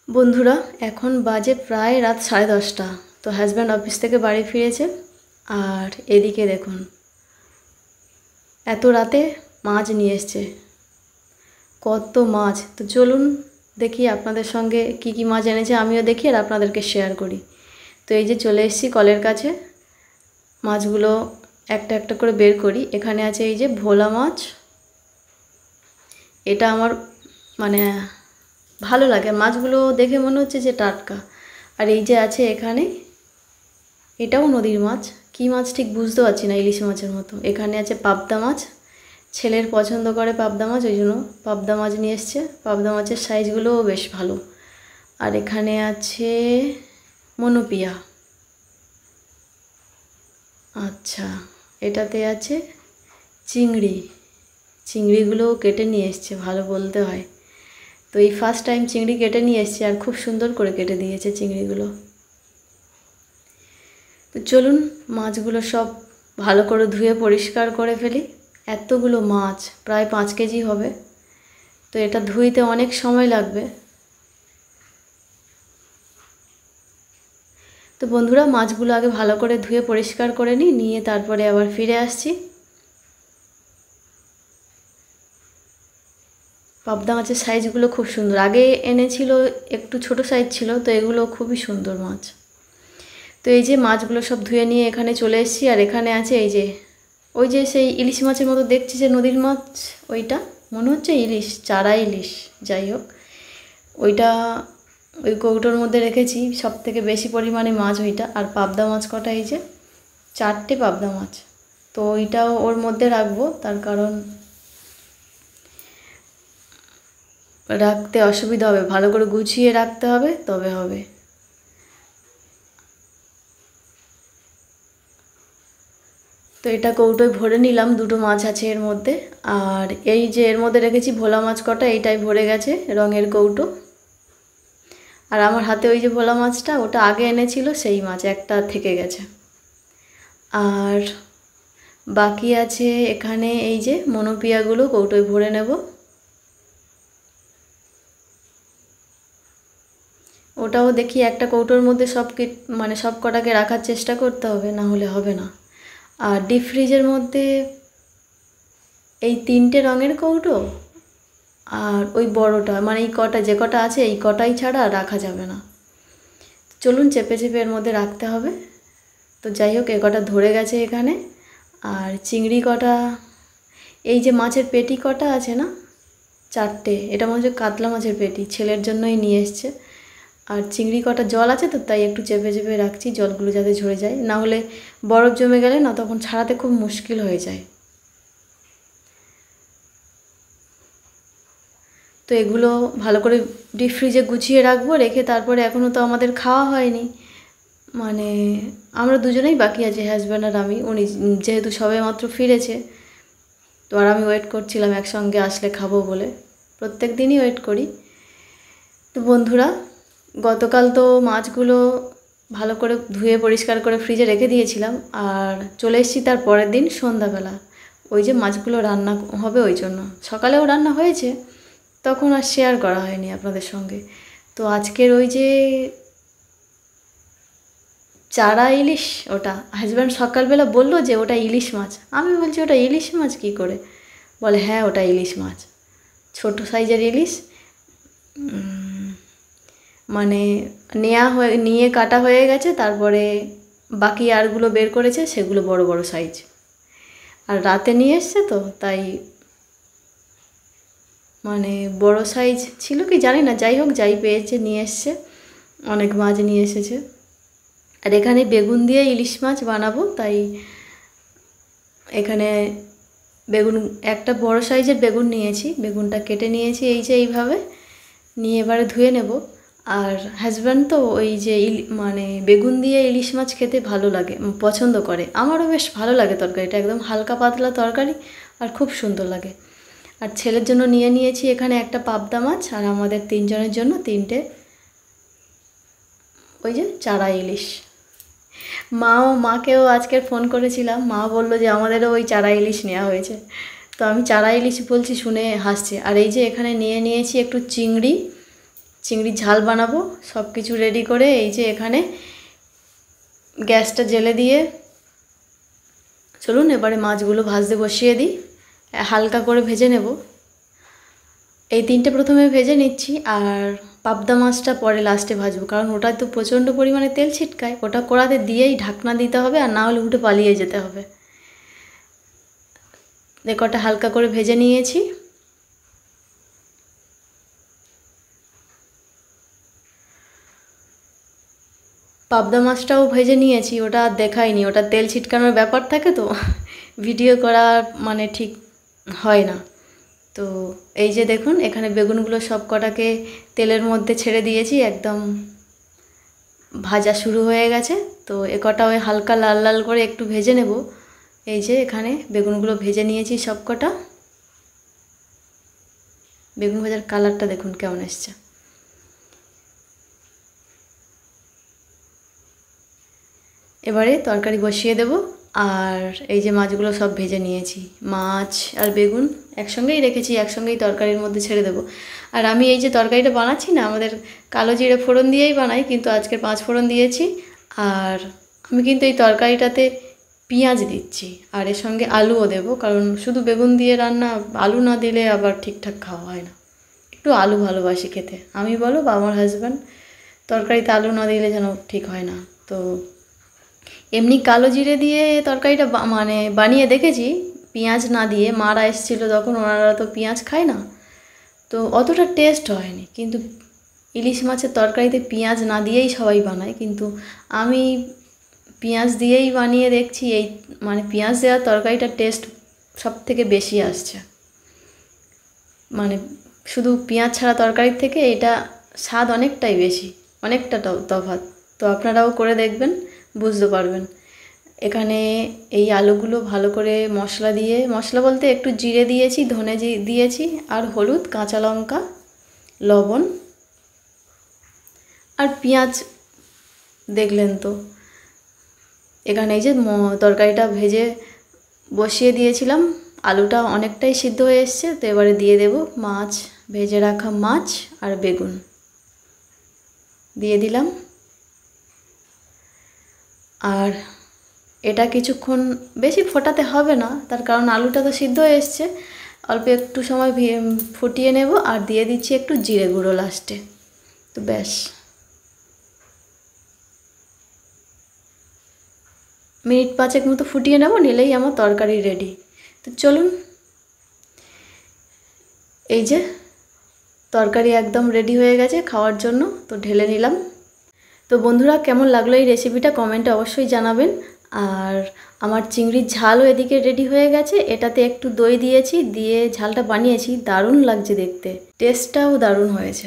বন্ধুরা এখন বাজে প্রায় রাত 10:30। তো হাজব্যান্ড অফিস থেকে বাড়ি ফিরেছে। আর এদিকে দেখুন এত রাতে মাছ নিয়ে এসছে, কত মাছ। তো চলুন দেখি আপনাদের সঙ্গে কি কি মাছ এনেছে, আমিও দেখি আর আপনাদেরকে শেয়ার করি। তো এই যে চলে এসেছি কলের কাছে, মাছগুলো একটা একটা করে বের করি। এখানে আছে এই যে ভোলা মাছ, এটা আমার মানে ভালো লাগে, মাছগুলো দেখে মনে হচ্ছে যে টাটকা। আর এই যে আছে এখানে, এটাও নদীর মাছ, কী মাছ ঠিক বুঝতে পারছি না, ইলিশ মাছের মতো। এখানে আছে পাবদা মাছ, ছেলের পছন্দ করে পাবদা মাছ, ওই জন্য পাবদা মাছ নিয়ে এসছে। পাবদা মাছের সাইজগুলোও বেশ ভালো। আর এখানে আছে মনোপিয়া, আচ্ছা এটাতে আছে চিংড়ি, চিংড়িগুলোও কেটে নিয়ে এসছে, ভালো বলতে হয়। তো এই ফার্স্ট টাইম চিংড়ি কেটে নিয়ে এসছে, আর খুব সুন্দর করে কেটে দিয়েছে চিংড়িগুলো। তো চলুন মাছগুলো সব ভালো করে ধুয়ে পরিষ্কার করে ফেলি। এতগুলো মাছ প্রায় 5 কেজি হবে, তো এটা ধুইতে অনেক সময় লাগবে। তো বন্ধুরা মাছগুলো আগে ভালো করে ধুয়ে পরিষ্কার করে নিয়ে তারপরে আবার ফিরে আসছি। পাবদা মাছের সাইজগুলো খুব সুন্দর, আগে এনেছিল একটু ছোট সাইজ ছিল, তো এগুলো খুবই সুন্দর মাছ। তো এই যে মাছগুলো সব ধুয়ে নিয়ে এখানে চলে এসেছি। আর এখানে আছে এই যে ওই যে সেই ইলিশ মাছের মতো দেখছি যে নদীর মাছ, ওইটা মনে হচ্ছে ইলিশ, চারা ইলিশ, যাই হোক ওইটা ওই কৌটোর মধ্যে রেখেছি, সব থেকে বেশি পরিমাণে মাছ ওইটা। আর পাবদা মাছ কটা, এই যে 4টে পাবদা মাছ, তো ওইটাও ওর মধ্যে রাখবো, তার কারণ রাখতে অসুবিধা হবে, ভালো করে গুছিয়ে রাখতে হবে তবে হবে। তো এটা কৌটোয় ভরে নিলাম, 2টো মাছ আছে এর মধ্যে। আর এই যে এর মধ্যে রেখেছি ভোলা মাছ কটা, এইটাই ভরে গেছে রঙের কৌটো। আর আমার হাতে ওই যে ভোলা মাছটা, ওটা আগে এনেছিল, সেই মাছ একটা থেকে গেছে। আর বাকি আছে এখানে এই যে মনোপিয়াগুলো কৌটোয় ভরে নেব। ওটাও দেখি একটা কৌটোর মধ্যে মানে সব কটাকে রাখার চেষ্টা করতে হবে, না হলে হবে না। আর ডিপ ফ্রিজের মধ্যে এই 3টে রঙের কৌটো আর ওই বড়টা, মানে এই কটা যে কটা আছে এই কটাই ছাড়া রাখা যাবে না। চলুন চেপে চেপে এর মধ্যে রাখতে হবে। তো যাই হোক এ কটা ধরে গেছে এখানে। আর চিংড়ি কটা, এই যে মাছের পেটি কটা আছে না, 4টে, এটা মনে হচ্ছে কাতলা মাছের পেটি, ছেলের জন্যই নিয়ে এসছে। আর চিংড়ি কটা জল আছে, তো তাই একটু চেপে চেপে রাখছি, জলগুলো যাতে ঝরে যায়, না হলে বরফ জমে গেলে না তখন ছাড়াতে খুব মুশকিল হয়ে যায়। তো এগুলো ভালো করে ডিপ ফ্রিজে গুছিয়ে রাখবো, রেখে তারপরে এখনও তো আমাদের খাওয়া হয়নি, মানে আমরা দুজনেই বাকি আছি, হাজব্যান্ড আর আমি। উনি যেহেতু সবে মাত্র ফিরেছে, তো আর আমি ওয়েট করছিলাম একসঙ্গে আসলে খাবো বলে, প্রত্যেক দিনই ওয়েট করি। তো বন্ধুরা গতকাল তো মাছগুলো ভালো করে ধুয়ে পরিষ্কার করে ফ্রিজে রেখে দিয়েছিলাম, আর চলে এসেছি তার পরের দিন সন্ধ্যাবেলা, ওই যে মাছগুলো রান্না হবে ওই জন্য। সকালেও রান্না হয়েছে, তখন আর শেয়ার করা হয়নি আপনাদের সঙ্গে। তো আজকের ওই যে চারা ইলিশ, ওটা হাজব্যান্ড সকালবেলা বললো যে ওটা ইলিশ মাছ। আমি বলছি ওটা ইলিশ মাছ কী করে, বলে হ্যাঁ ওটা ইলিশ মাছ, ছোট সাইজের ইলিশ, মানে নিয়ে কাটা হয়ে গেছে, তারপরে বাকি আরগুলো বের করেছে, সেগুলো বড় বড় সাইজ। আর রাতে নিয়ে এসছে তো তাই মানে বড় সাইজ ছিল কি জানি না, যাই হোক যাই পেয়েছে নিয়ে এসছে, অনেক মাছ নিয়ে এসেছে। আর এখানে বেগুন দিয়ে ইলিশ মাছ বানাবো, তাই এখানে বেগুন একটা বড় সাইজের বেগুন নিয়েছি, বেগুনটা কেটে নিয়েছি এই যে এইভাবে নিয়ে এবারে ধুয়ে নেব। আর হাজব্যান্ড তো ওই যে মানে বেগুন দিয়ে ইলিশ মাছ খেতে ভালো লাগে, পছন্দ করে, আমারও বেশ ভালো লাগে তরকারিটা, একদম হালকা পাতলা তরকারি আর খুব সুন্দর লাগে। আর ছেলের জন্য নিয়ে নিয়েছি এখানে একটা পাবদা মাছ, আর আমাদের 3 জনের জন্য 3টে ওই যে চারা ইলিশ। মাকেও আজকের ফোন করেছিলাম, মা বললো যে আমাদেরও ওই চারা ইলিশ নেওয়া হয়েছে। তো আমি চারা ইলিশ বলছি শুনে হাসছে। আর এই যে এখানে নিয়েছি একটু চিংড়ি, চিংড়ির ঝাল বানাবো। সব কিছু রেডি করে এই যে এখানে গ্যাসটা জ্বেলে দিয়ে চলুন এবারে মাছগুলো ভাজতে বসিয়ে দিই। হালকা করে ভেজে নেব। এই তিনটে প্রথমে ভেজে নিচ্ছি, আর পাবদা মাছটা পরে লাস্টে ভাজবো, কারণ ওটা তো প্রচণ্ড পরিমাণে তেল ছিটকায়। ওটা কড়াতে দিয়েই ঢাকনা দিতে হবে, আর না হলে উঠে পালিয়ে যেতে হবে। কটা হালকা করে ভেজে নিয়েছি। পাবদা মাছটাও ভেজে নিয়েছি, ওটা আর দেখাইনি, ওটা তেল ছিটকানোর ব্যাপার থাকে তো ভিডিও করা মানে ঠিক হয় না। তো এই যে দেখুন এখানে বেগুনগুলো সব কটাকে তেলের মধ্যে ছেড়ে দিয়েছি, একদম ভাজা শুরু হয়ে গেছে। তো এ কটা ওই হালকা লাল লাল করে একটু ভেজে নেব। এই যে এখানে বেগুনগুলো ভেজে নিয়েছি সব কটা। বেগুন ভাজার কালারটা দেখুন কেমন এসছে। এবারে তরকারি বসিয়ে দেব। আর এই যে মাছগুলো সব ভেজে নিয়েছি, মাছ আর বেগুন একসঙ্গেই রেখেছি, একসঙ্গেই তরকারির মধ্যে ছেড়ে দেব। আর আমি এই যে তরকারিটা বানাচ্ছি না, আমাদের কালো জিরে ফোড়ন দিয়েই বানাই, কিন্তু আজকে 5 ফোড়ন দিয়েছি। আর আমি কিন্তু এই তরকারিটাতে পেঁয়াজ দিচ্ছি, আর এর সঙ্গে আলুও দেব, কারণ শুধু বেগুন দিয়ে রান্না আলু না দিলে আবার ঠিকঠাক খাওয়া হয় না। একটু আলু ভালোবাসি খেতে, আমি বলো বা আমার হাজব্যান্ড, তরকারিতে আলু না দিলে যেন ঠিক হয় না। তো এমনি কালো জিরে দিয়ে তরকারিটা মানে বানিয়ে দেখেছি, পেঁয়াজ না দিয়ে। মারা এসেছিলো তখন, ওনারা তো পেঁয়াজ খায় না, তো অতটা টেস্ট হয়নি। কিন্তু ইলিশ মাছের তরকারিতে পেঁয়াজ না দিয়েই সবাই বানায়, কিন্তু আমি পেঁয়াজ দিয়েই বানিয়ে দেখছি। এই মানে পেঁয়াজ দেওয়ার তরকারিটার টেস্ট সব থেকে বেশি আসছে। মানে শুধু পেঁয়াজ ছাড়া তরকারির থেকে এটা স্বাদ অনেকটাই বেশি, অনেকটা তফাৎ। তো আপনারাও করে দেখবেন, বুঝতে পারবেন। এখানে এই আলুগুলো ভালো করে মশলা দিয়ে, মশলা বলতে একটু জিরে দিয়েছি, ধনে দিয়েছি, আর হলুদ, কাঁচা লঙ্কা, লবণ আর পেঁয়াজ দেখলেন তো। এখানে এই যে তরকারিটা ভেজে বসিয়ে দিয়েছিলাম, আলুটা অনেকটাই সিদ্ধ হয়ে এসছে। তো এবারে দিয়ে দেব মাছ, ভেজে রাখা মাছ আর বেগুন দিয়ে দিলাম। আর এটা কিছুক্ষণ বেশি ফোটাতে হবে না, তার কারণ আলুটা তো সিদ্ধ হয়ে এসছে। অল্প একটু সময় ফুটিয়ে নেব, আর দিয়ে দিচ্ছি একটু জিরে গুঁড়ো লাস্টে। তো ব্যাস, মিনিট 5 মতো ফুটিয়ে নেব, নিলেই আমার তরকারি রেডি। তো চলুন, এই যে তরকারি একদম রেডি হয়ে গেছে খাওয়ার জন্য। তো ঢেলে নিলাম। তো বন্ধুরা, কেমন লাগলো এই রেসিপিটা কমেন্টে অবশ্যই জানাবেন। আর আমার চিংড়ির ঝালও এদিকে রেডি হয়ে গেছে। এটাতে একটু দই দিয়েছি, দিয়ে ঝালটা বানিয়েছি, দারুণ লাগছে দেখতে, টেস্টটাও দারুণ হয়েছে।